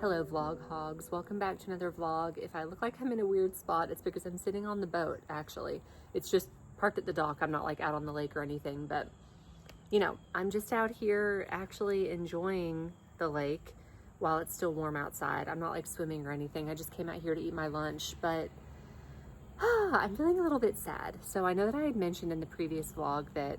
Hello vlog hogs, welcome back to another vlog. If I look like I'm in a weird spot, it's because I'm sitting on the boat actually. It's just parked at the dock. I'm not like out on the lake or anything, but you know, I'm just out here actually enjoying the lake while it's still warm outside. I'm not like swimming or anything. I just came out here to eat my lunch, but I'm feeling a little bit sad. So I know that I had mentioned in the previous vlog that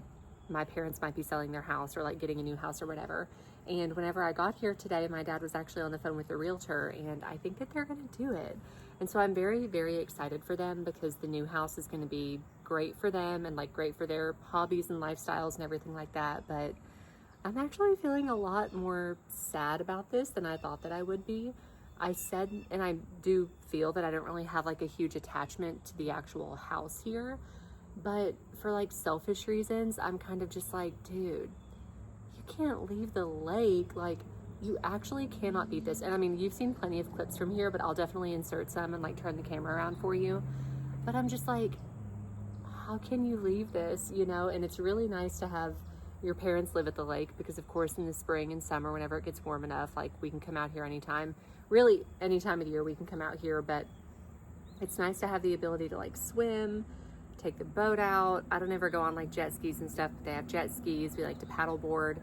my parents might be selling their house or like getting a new house or whatever. And whenever I got here today, my dad was actually on the phone with the realtor, and I think that they're going to do it. And so I'm very, very excited for them because the new house is going to be great for them and like great for their hobbies and lifestyles and everything like that. But I'm actually feeling a lot more sad about this than I thought that I would be. I said, and I do feel that I don't really have like a huge attachment to the actual house here, but for like selfish reasons, I'm kind of just like, dude, you can't leave the lake. Like, you actually cannot beat this. And I mean, you've seen plenty of clips from here, but I'll definitely insert some and like turn the camera around for you. But I'm just like, how can you leave this, you know? And it's really nice to have your parents live at the lake because of course in the spring and summer, whenever it gets warm enough, like we can come out here anytime. Really any time of the year we can come out here, but it's nice to have the ability to like swim, take the boat out. I don't ever go on like jet skis and stuff, but they have jet skis. We like to paddleboard.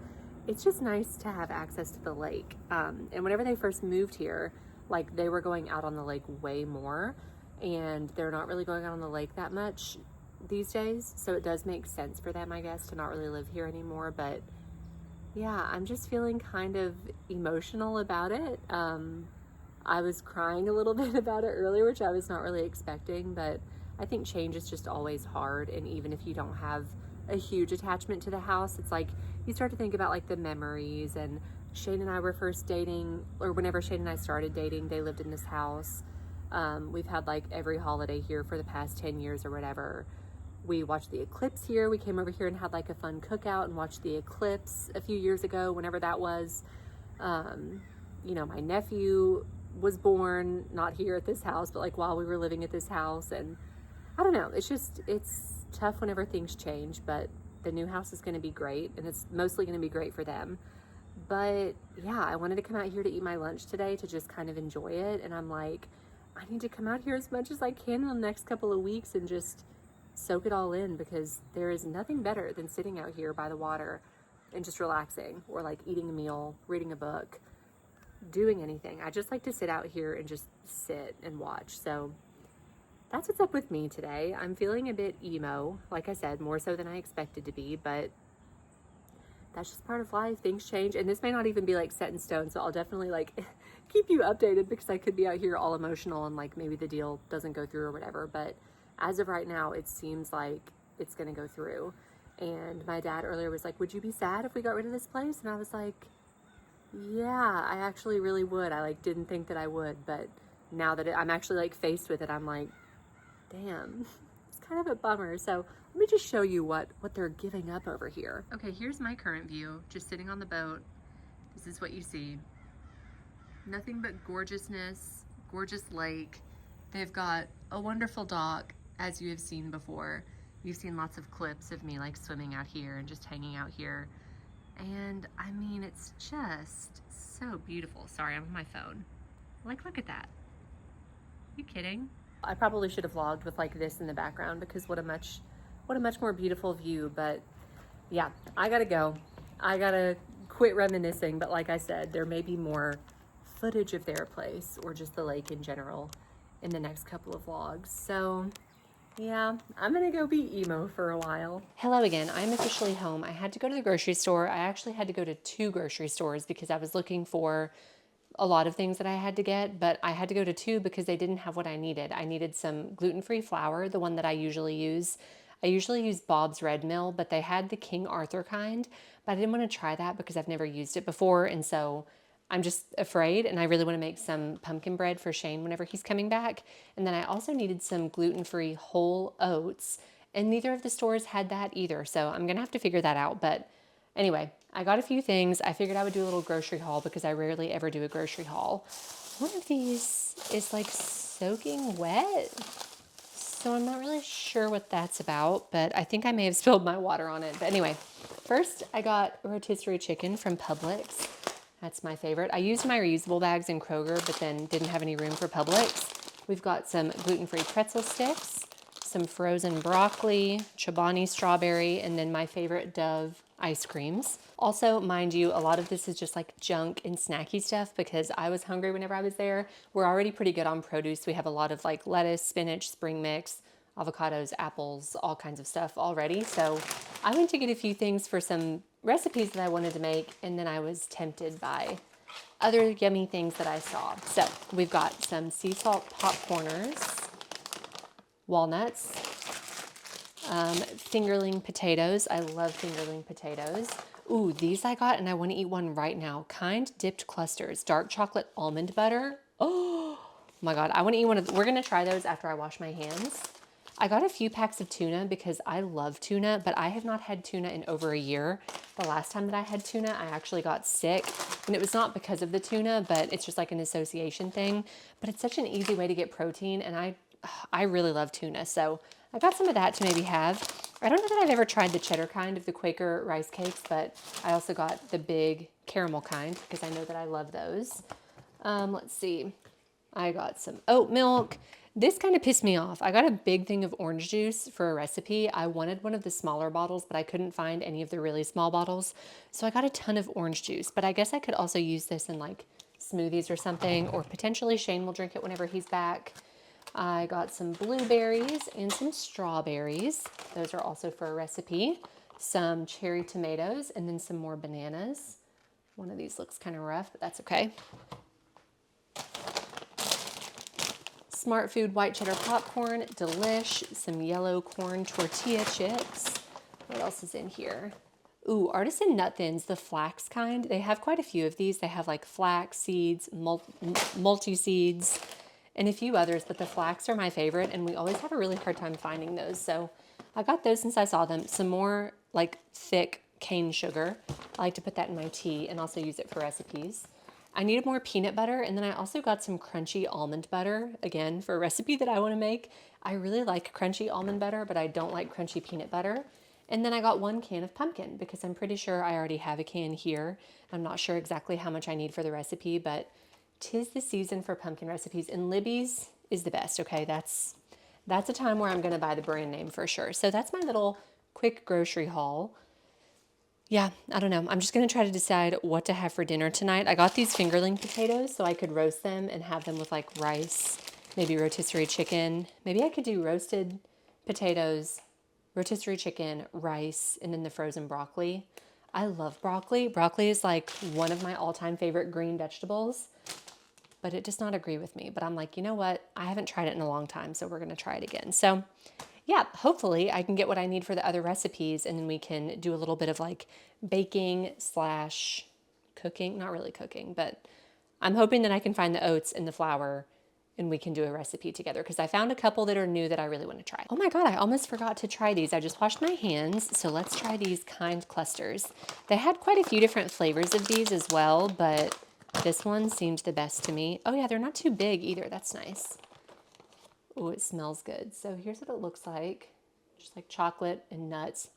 It's just nice to have access to the lake. And whenever they first moved here, like they were going out on the lake way more, and they're not really going out on the lake that much these days. So it does make sense for them, I guess, to not really live here anymore. But yeah, I'm just feeling kind of emotional about it. I was crying a little bit about it earlier, which I was not really expecting, but I think change is just always hard. And even if you don't have a huge attachment to the house, it's like you start to think about like the memories. And Shane and I were first dating, or whenever Shane and I started dating, they lived in this house. We've had like every holiday here for the past 10 years or whatever. We watched the eclipse here. We came over here and had like a fun cookout and watched the eclipse a few years ago, whenever that was. You know, my nephew was born not here at this house, but like while we were living at this house. And I don't know, it's tough whenever things change, but the new house is going to be great, and it's mostly going to be great for them. But yeah, I wanted to come out here to eat my lunch today to just kind of enjoy it. And I'm like, I need to come out here as much as I can in the next couple of weeks and just soak it all in, because there is nothing better than sitting out here by the water and just relaxing, or like eating a meal, reading a book, doing anything. I just like to sit out here and just sit and watch. So that's what's up with me today. I'm feeling a bit emo, like I said, more so than I expected to be, but that's just part of life. Things change, and this may not even be like set in stone, so I'll definitely like keep you updated, because I could be out here all emotional and like maybe the deal doesn't go through or whatever. But as of right now, it seems like it's gonna go through. And my dad earlier was like, would you be sad if we got rid of this place? And I was like, yeah, I actually really would. I like didn't think that I would, but now that I'm actually like faced with it, I'm like, damn, it's kind of a bummer. So let me just show you what they're giving up over here. Okay, here's my current view, just sitting on the boat. This is what you see. Nothing but gorgeousness, gorgeous lake. They've got a wonderful dock, as you have seen before. You've seen lots of clips of me like swimming out here and just hanging out here. And I mean, it's just so beautiful. Sorry, I'm on my phone. Like, look at that. You kidding? I probably should have vlogged with like this in the background, because what a much more beautiful view. But yeah, I gotta go. I gotta quit reminiscing. But like I said, there may be more footage of their place, or just the lake in general, in the next couple of vlogs. So yeah, I'm gonna go be emo for a while. Hello again, I'm officially home. I had to go to the grocery store. I actually had to go to 2 grocery stores because I was looking for a lot of things that I had to get, but I had to go to 2 because they didn't have what I needed. I needed some gluten-free flour, the one that I usually use. I usually use Bob's Red Mill, but they had the King Arthur kind, but I didn't want to try that because I've never used it before, and so I'm just afraid, and I really want to make some pumpkin bread for Shane whenever he's coming back. And then I also needed some gluten-free whole oats, and neither of the stores had that either. So I'm gonna have to figure that out. But anyway, I got a few things. I figured I would do a little grocery haul because I rarely ever do a grocery haul. One of these is like soaking wet, so I'm not really sure what that's about, but I think I may have spilled my water on it. But anyway, first I got rotisserie chicken from Publix. That's my favorite. I used my reusable bags in Kroger, but then didn't have any room for Publix. We've got some gluten-free pretzel sticks, some frozen broccoli, Chobani strawberry, and then my favorite Dove ice creams. Also, mind you, a lot of this is just like junk and snacky stuff because I was hungry whenever I was there. We're already pretty good on produce. We have a lot of like lettuce, spinach, spring mix, avocados, apples, all kinds of stuff already. So I went to get a few things for some recipes that I wanted to make, and then I was tempted by other yummy things that I saw. So we've got some sea salt popcorners, walnuts, fingerling potatoes. I love fingerling potatoes. Ooh, these I got and I want to eat one right now. Kind dipped clusters, dark chocolate almond butter. Oh my God, I want to eat one of, we're going to try those after I wash my hands. I got a few packs of tuna because I love tuna, but I have not had tuna in over a year. The last time that I had tuna, I actually got sick, and it was not because of the tuna, but it's just like an association thing. But it's such an easy way to get protein, and I really love tuna, so I got some of that to maybe have. I don't know that I've ever tried the cheddar kind of the Quaker rice cakes, but I also got the big caramel kind because I know that I love those. Let's see. I got some oat milk. This kind of pissed me off. I got a big thing of orange juice for a recipe. I wanted one of the smaller bottles, but I couldn't find any of the really small bottles. So I got a ton of orange juice, but I guess I could also use this in like smoothies or something, or potentially Shane will drink it whenever he's back. I got some blueberries and some strawberries. Those are also for a recipe. Some cherry tomatoes, and then some more bananas. One of these looks kind of rough, but that's okay. Smart Food white cheddar popcorn, delish, some yellow corn tortilla chips. What else is in here? Ooh, artisan nut thins, the flax kind. They have quite a few of these. They have like flax seeds, multi-seeds, and a few others, but the flax are my favorite, and we always have a really hard time finding those. So I got those since I saw them. Some more like thick cane sugar. I like to put that in my tea and also use it for recipes. I needed more peanut butter, and then I also got some crunchy almond butter, again, for a recipe that I want to make. I really like crunchy almond butter, but I don't like crunchy peanut butter. And then I got 1 can of pumpkin because I'm pretty sure I already have a can here. I'm not sure exactly how much I need for the recipe, but 'tis the season for pumpkin recipes, and Libby's is the best, okay? That's a time where I'm going to buy the brand name for sure. So that's my little quick grocery haul. Yeah, I don't know. I'm just going to try to decide what to have for dinner tonight. I got these fingerling potatoes so I could roast them and have them with like rice, maybe rotisserie chicken. Maybe I could do roasted potatoes, rotisserie chicken, rice, and then the frozen broccoli. I love broccoli. Broccoli is like one of my all-time favorite green vegetables, but it does not agree with me. But I'm like, you know what? I haven't tried it in a long time, so we're going to try it again. So yeah, hopefully I can get what I need for the other recipes, and then we can do a little bit of like baking slash cooking. Not really cooking, but I'm hoping that I can find the oats and the flour and we can do a recipe together because I found a couple that are new that I really want to try. Oh my God, I almost forgot to try these. I just washed my hands, so let's try these kind clusters. They had quite a few different flavors of these as well, but this one seemed the best to me. Oh yeah, they're not too big either. That's nice. Oh, it smells good. So here's what it looks like. Just like chocolate and nuts.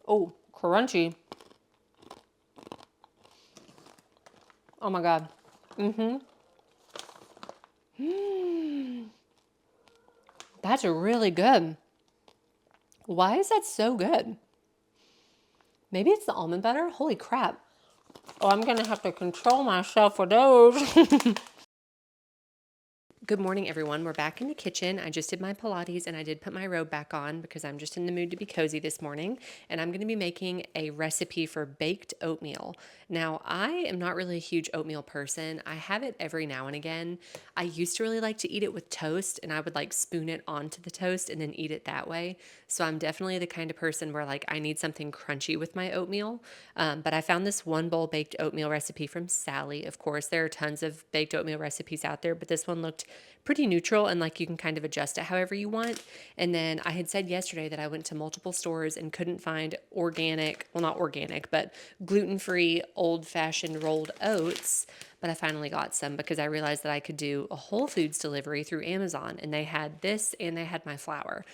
Oh, crunchy. Oh my God. That's really good. Why is that so good? Maybe it's the almond butter? Holy crap. Oh, I'm gonna have to control myself for those. Good morning, everyone. We're back in the kitchen. I just did my Pilates and I did put my robe back on because I'm just in the mood to be cozy this morning. And I'm going to be making a recipe for baked oatmeal. Now, I am not really a huge oatmeal person. I have it every now and again. I used to really like to eat it with toast, and I would like spoon it onto the toast and then eat it that way. So I'm definitely the kind of person where like I need something crunchy with my oatmeal. But I found this one bowl baked oatmeal recipe from Sally. Of course, there are tons of baked oatmeal recipes out there, but this one looked pretty neutral and like you can kind of adjust it however you want. And then I had said yesterday that I went to multiple stores and couldn't find organic, well, not organic, but gluten-free old-fashioned rolled oats. But I finally got some because I realized that I could do a Whole Foods delivery through Amazon, and they had this and they had my flour.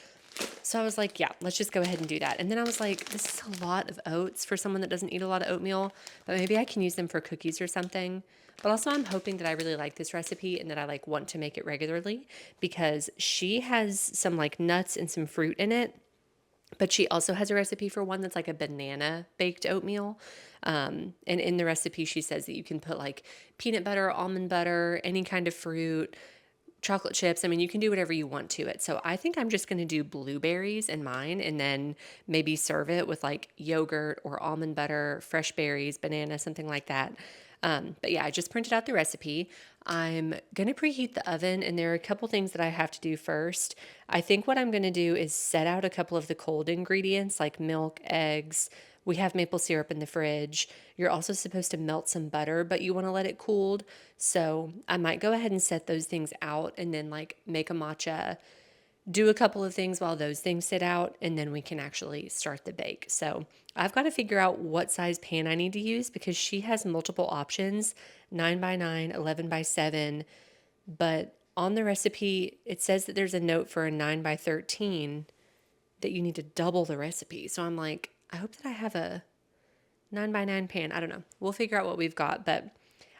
So I was like, yeah, let's just go ahead and do that. And then I was like, this is a lot of oats for someone that doesn't eat a lot of oatmeal, but maybe I can use them for cookies or something. But also I'm hoping that I really like this recipe and that I like want to make it regularly because she has some like nuts and some fruit in it. But she also has a recipe for one that's like a banana baked oatmeal. And in the recipe, she says that you can put like peanut butter, almond butter, any kind of fruit, chocolate chips. I mean, you can do whatever you want to it. So I think I'm just going to do blueberries in mine and then maybe serve it with like yogurt or almond butter, fresh berries, banana, something like that. But yeah, I just printed out the recipe. I'm going to preheat the oven, and there are a couple things that I have to do first. I think what I'm going to do is set out a couple of the cold ingredients like milk, eggs. We have maple syrup in the fridge. You're also supposed to melt some butter, but you want to let it cool. So I might go ahead and set those things out and then like make a matcha, do a couple of things while those things sit out, and then we can actually start the bake. So I've got to figure out what size pan I need to use because she has multiple options, 9 by 9, 11 by 7, but on the recipe, it says that there's a note for a 9 by 13 that you need to double the recipe. So I'm like, I hope that I have a 9 by 9 pan. I don't know. We'll figure out what we've got, but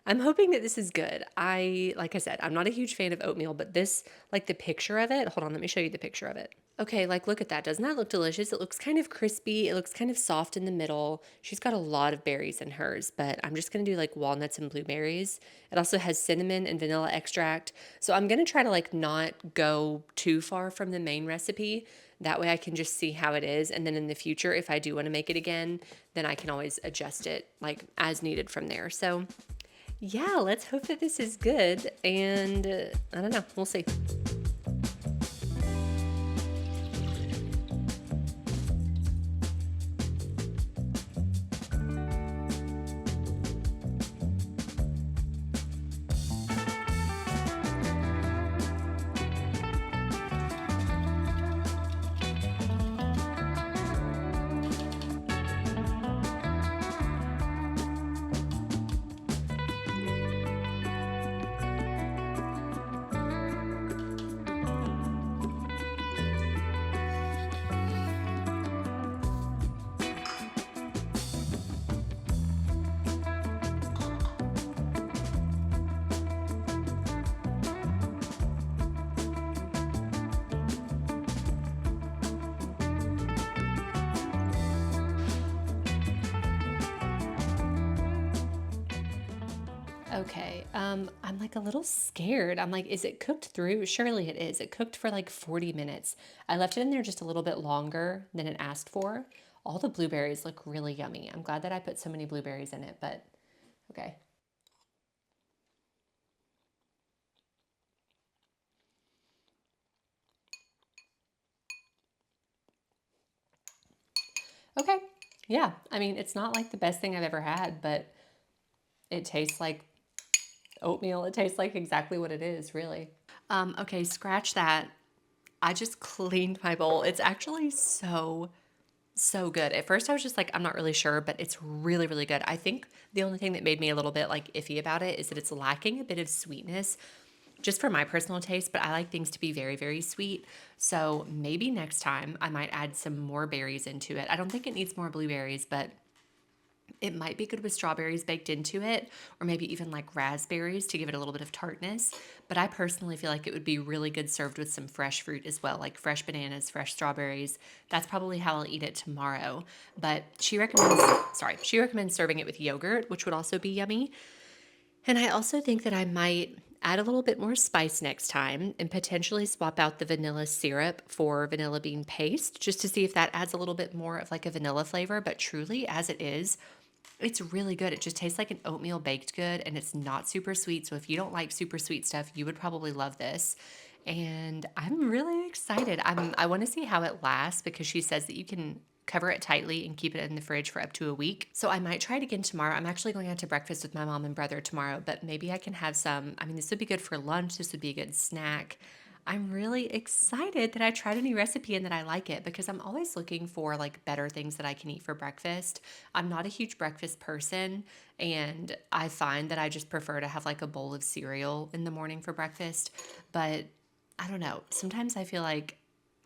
I'm hoping that this is good. Like I said, I'm not a huge fan of oatmeal, but this, like the picture of it, hold on, let me show you the picture of it. Okay, like look at that. Doesn't that look delicious? It looks kind of crispy. It looks kind of soft in the middle. She's got a lot of berries in hers, but I'm just going to do like walnuts and blueberries. It also has cinnamon and vanilla extract. So I'm going to try to like not go too far from the main recipe. That way I can just see how it is. And then in the future, if I do want to make it again, then I can always adjust it like as needed from there. So yeah, let's hope that this is good. And I don't know, we'll see. Okay, I'm like a little scared. I'm like, is it cooked through? Surely it is. It cooked for like 40 minutes. I left it in there just a little bit longer than it asked for. All the blueberries look really yummy. I'm glad that I put so many blueberries in it, but okay. Okay, yeah. I mean, it's not like the best thing I've ever had, but it tastes like oatmeal. It tastes like exactly what it is, really. Okay, scratch that. I just cleaned my bowl. It's actually so good. At first I was just like, I'm not really sure, but it's really, really good. I think the only thing that made me a little bit like iffy about it is that it's lacking a bit of sweetness just for my personal taste, but I like things to be very, very sweet. So maybe next time I might add some more berries into it. I don't think it needs more blueberries, but it might be good with strawberries baked into it, or maybe even like raspberries to give it a little bit of tartness. But I personally feel like it would be really good served with some fresh fruit as well, like fresh bananas, fresh strawberries. That's probably how I'll eat it tomorrow. But she recommends serving it with yogurt, which would also be yummy. And I also think that I might add a little bit more spice next time and potentially swap out the vanilla syrup for vanilla bean paste just to see if that adds a little bit more of like a vanilla flavor. But truly, as it is, it's really good. It just tastes like an oatmeal baked good and it's not super sweet. So if you don't like super sweet stuff, you would probably love this. And I'm really excited. I want to see how it lasts because she says that you can cover it tightly and keep it in the fridge for up to a week. So I might try it again tomorrow. I'm actually going out to breakfast with my mom and brother tomorrow, but maybe I can have some. I mean, this would be good for lunch. This would be a good snack. I'm really excited that I tried a new recipe and that I like it because I'm always looking for like better things that I can eat for breakfast. I'm not a huge breakfast person and I find that I just prefer to have like a bowl of cereal in the morning for breakfast. But I don't know. Sometimes I feel like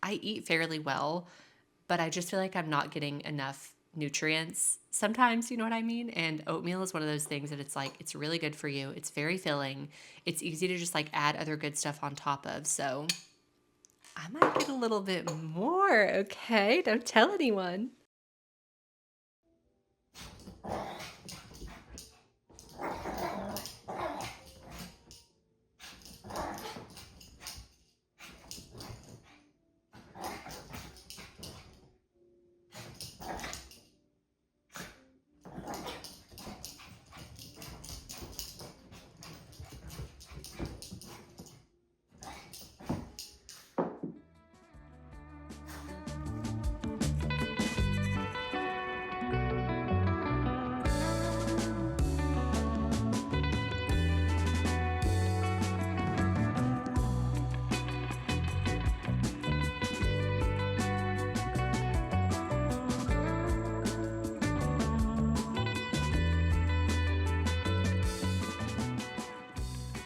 I eat fairly well, but I just feel like I'm not getting enough nutrients sometimes, you know what I mean? And oatmeal is one of those things that it's like, it's really good for you. It's very filling. It's easy to just like add other good stuff on top of. So I might get a little bit more. Okay. Don't tell anyone.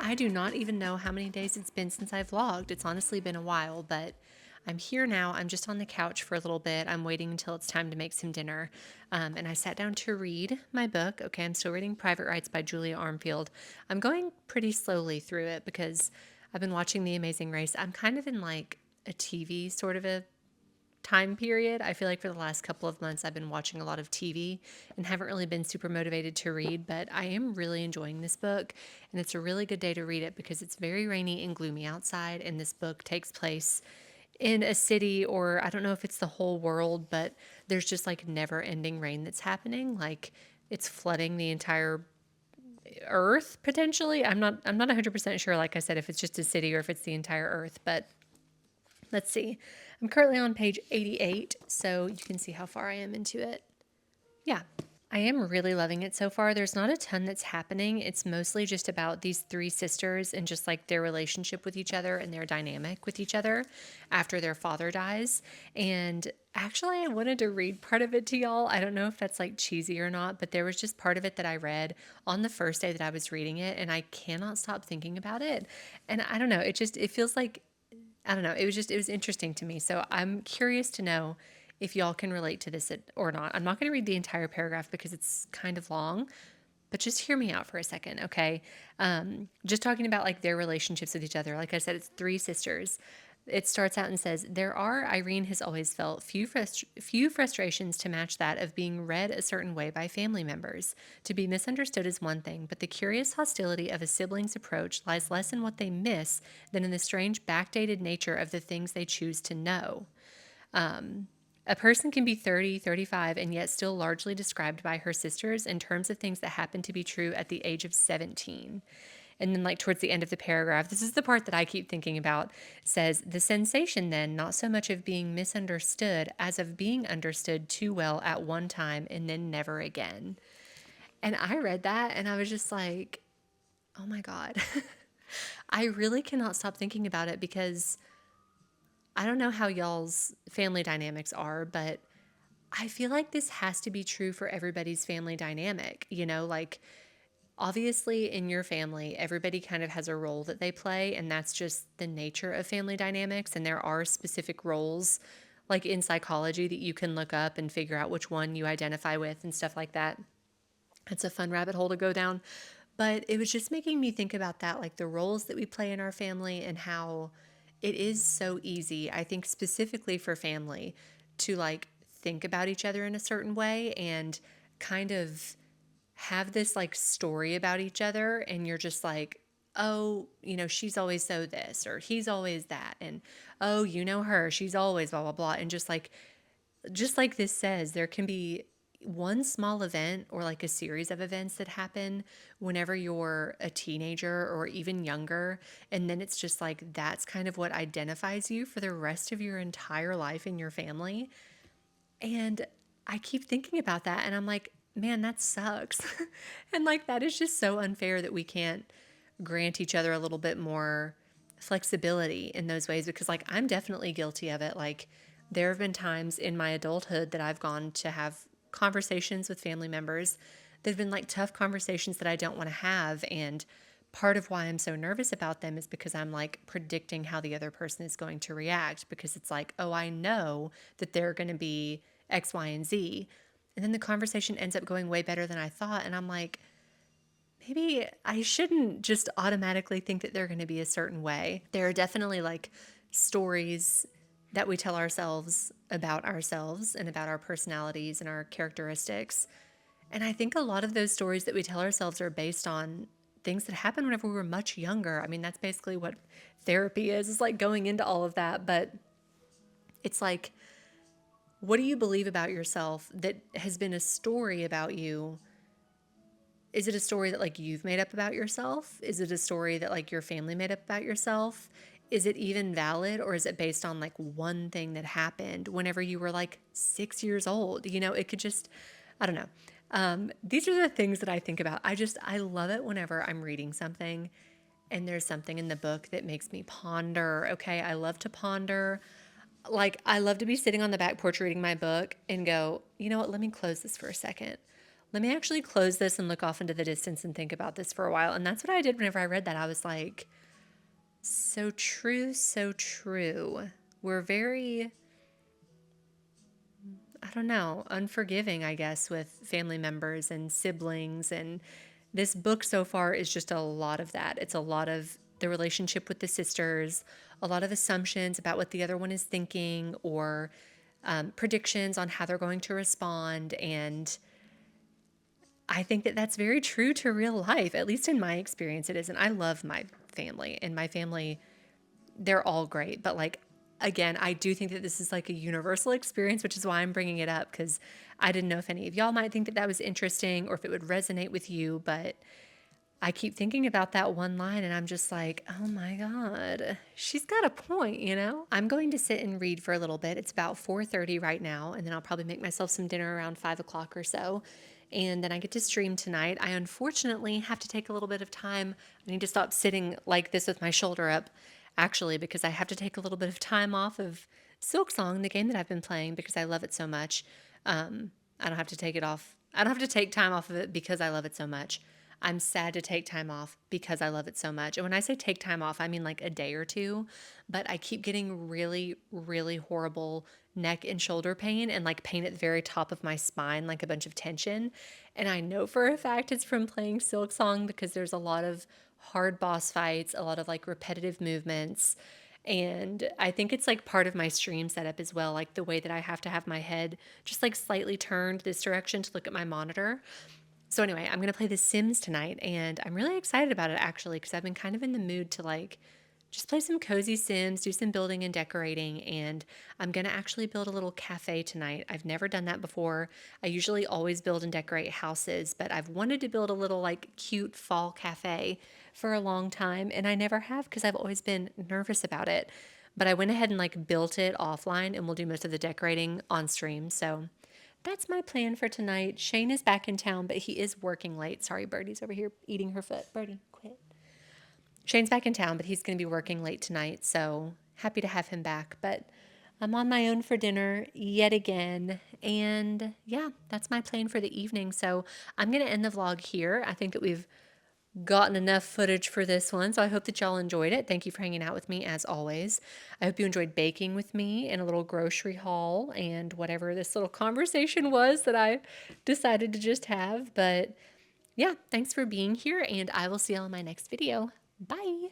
I do not even know how many days it's been since I vlogged. It's honestly been a while, but I'm here now. I'm just on the couch for a little bit. I'm waiting until it's time to make some dinner. And I sat down to read my book. Okay, I'm still reading Private Rights by Julia Armfield. I'm going pretty slowly through it because I've been watching The Amazing Race. I'm kind of in like a TV sort of a time period. I feel like for the last couple of months, I've been watching a lot of TV and haven't really been super motivated to read, but I am really enjoying this book. And it's a really good day to read it because it's very rainy and gloomy outside. And this book takes place in a city, or I don't know if it's the whole world, but there's just like never ending rain that's happening. Like it's flooding the entire earth potentially. I'm not 100% sure, like I said, if it's just a city or if it's the entire earth, but let's see. I'm currently on page 88, so you can see how far I am into it. Yeah, I am really loving it so far. There's not a ton that's happening. It's mostly just about these three sisters and just like their relationship with each other and their dynamic with each other after their father dies. And actually, I wanted to read part of it to y'all. I don't know if that's like cheesy or not, but there was just part of it that I read on the first day that I was reading it, and I cannot stop thinking about it. And I don't know, it feels like I don't know. It was interesting to me. So I'm curious to know if y'all can relate to this or not. I'm not going to read the entire paragraph because it's kind of long, but just hear me out for a second, okay? Just talking about like their relationships with each other. Like I said, it's three sisters. It starts out and says, there are, Irene has always felt, few frustrations to match that of being read a certain way by family members. To be misunderstood is one thing, but the curious hostility of a sibling's approach lies less in what they miss than in the strange backdated nature of the things they choose to know. A person can be 30, 35, and yet still largely described by her sisters in terms of things that happen to be true at the age of 17. And then, like, towards the end of the paragraph, this is the part that I keep thinking about, says, the sensation then, not so much of being misunderstood as of being understood too well at one time and then never again. And I read that and I was just like, oh my God. I really cannot stop thinking about it because I don't know how y'all's family dynamics are, but I feel like this has to be true for everybody's family dynamic. You know, like obviously in your family, everybody kind of has a role that they play, and that's just the nature of family dynamics. And there are specific roles, like in psychology, that you can look up and figure out which one you identify with and stuff like that. It's a fun rabbit hole to go down. But it was just making me think about that, like the roles that we play in our family and how it is so easy, I think specifically for family, to like think about each other in a certain way and kind of have this like story about each other, and you're just like, oh, she's always so this, or he's always that, and oh, her, she's always blah blah blah, and just like this says, there can be one small event or like a series of events that happen whenever you're a teenager or even younger. And then it's just like that's kind of what identifies you for the rest of your entire life in your family. And I keep thinking about that and I'm like, man, that sucks. And like, that is just so unfair that we can't grant each other a little bit more flexibility in those ways, because like I'm definitely guilty of it. Like, there have been times in my adulthood that I've gone to have conversations with family members that have been like tough conversations that I don't want to have. And part of why I'm so nervous about them is because I'm like predicting how the other person is going to react, because it's like, oh, I know that they're going to be X, Y, and Z. And then the conversation ends up going way better than I thought. And I'm like, maybe I shouldn't just automatically think that they're going to be a certain way. There are definitely like stories that we tell ourselves and about our personalities and our characteristics. And I think a lot of those stories that we tell ourselves are based on things that happened whenever we were much younger. I mean, that's basically what therapy is. It's like going into all of that. But it's like, what do you believe about yourself that has been a story about you? Is it a story that like you've made up about yourself? Is it a story that like your family made up about yourself? Is it even valid, or is it based on like one thing that happened whenever you were like 6 years old? It could just, I don't know. These are the things that I think about. I love it whenever I'm reading something and there's something in the book that makes me ponder. Okay, I love to ponder. Like, I love to be sitting on the back porch reading my book and go, you know what, let me close this for a second. Let me actually close this and look off into the distance and think about this for a while. And that's what I did whenever I read that. I was like, so true, so true. We're very, I don't know, unforgiving, I guess, with family members and siblings. And this book so far is just a lot of that. It's a lot of the relationship with the sisters, a lot of assumptions about what the other one is thinking, or predictions on how they're going to respond. And I think that that's very true to real life, at least in my experience it is. And I love my family, and my family, they're all great. But like, again, I do think that this is like a universal experience, which is why I'm bringing it up, because I didn't know if any of y'all might think that that was interesting or if it would resonate with you. But I keep thinking about that one line and I'm just like, oh my God, she's got a point. I'm going to sit and read for a little bit. It's about 4:30 right now, and then I'll probably make myself some dinner around 5 o'clock or so. And then I get to stream tonight. I unfortunately have to take a little bit of time. I need to stop sitting like this with my shoulder up, actually, because I have to take a little bit of time off of Silk Song, the game that I've been playing, because I love it so much. I don't have to take it off. I don't have to take time off of it because I love it so much. I'm sad to take time off because I love it so much. And when I say take time off, I mean like a day or two. But I keep getting really, really horrible neck and shoulder pain, and like pain at the very top of my spine, like a bunch of tension. And I know for a fact it's from playing Silk Song, because there's a lot of hard boss fights, a lot of like repetitive movements. And I think it's like part of my stream setup as well, like the way that I have to have my head just like slightly turned this direction to look at my monitor. So anyway, I'm going to play The Sims tonight, and I'm really excited about it actually, because I've been kind of in the mood to like just play some cozy Sims, do some building and decorating, and I'm going to actually build a little cafe tonight. I've never done that before. I usually always build and decorate houses, but I've wanted to build a little like cute fall cafe for a long time, and I never have because I've always been nervous about it. But I went ahead and like built it offline, and we'll do most of the decorating on stream. So that's my plan for tonight. Shane is back in town, but he is working late. Sorry, Birdie's over here eating her foot. Birdie, quit. Shane's back in town, but he's going to be working late tonight, so happy to have him back. But I'm on my own for dinner yet again. And yeah, that's my plan for the evening. So I'm going to end the vlog here. I think that we've gotten enough footage for this one, so I hope that y'all enjoyed it. Thank you for hanging out with me as always. I hope you enjoyed baking with me in a little grocery haul and whatever this little conversation was that I decided to just have. But yeah, thanks for being here, and I will see y'all in my next video. Bye!